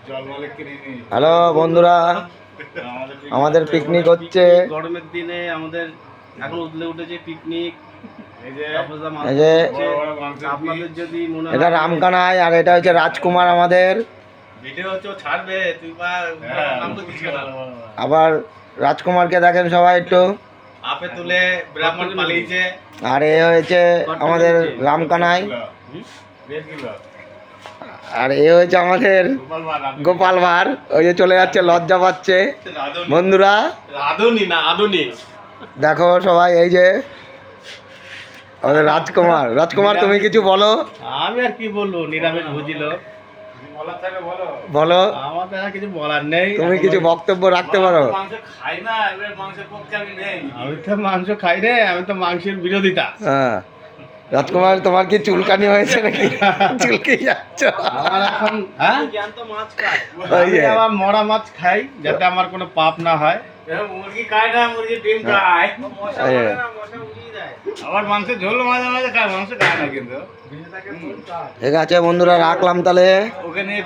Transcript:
Hello বন্ধুরা, আমাদের picnic হচ্ছে। গরমের দিনে আমাদের এখন উঠলে উঠেছে পিকনিক। আপনাদের যদি মনে হয় এটা রামকানাই আর এটা হচ্ছে রাজকুমার আমাদের ভিডিও হচ্ছে ছাড়বে, তুই নাম করছিস কেন? আবার রাজকুমারকে দেখেন সবাই একটু। আপে তুলে ব্রাহ্মণ পালিয়েছে। আর এ হয়েছে আমাদের রামকানাই, আর এ হয়েছে আমাদের গোপাল ভাঁড়। ওই যে চলে যাচ্ছে, লজ্জা পাচ্ছে বন্ধুরা। রাধুনি না আধুনি। দেখো সবাই, এই যে আমাদের রাজকুমার। রাজকুমার তুমি কিছু বলো। আমি আর কি বলবো, নিরামিষ ভুজিল বলো, আমাদের আর কিছু বলার নেই। তুমি কিছু বক্তব্য রাখতে পারো। আমি তো মাংস খাই রে, আমি তো মাংসের বিরোধিতা। হ্যাঁ, রাজকুমার তোমার কি চুলকানি হয়েছে নাকি? চুলকে যাচ্ছ? আমার এখন জ্যান্ত মাছ খাই, আমি আবার মরা মাছ খাই যাতে আমার কোনো পাপ না হয়। মুরগি খায় না, মুরগি ডিম খায়। আবার মাংসের ঝোল মাঝে মাঝে খায়, মাংস খায় না কিন্তু। ঠিক আছে বন্ধুরা, রাখলাম তাহলে। ওকে নিয়ে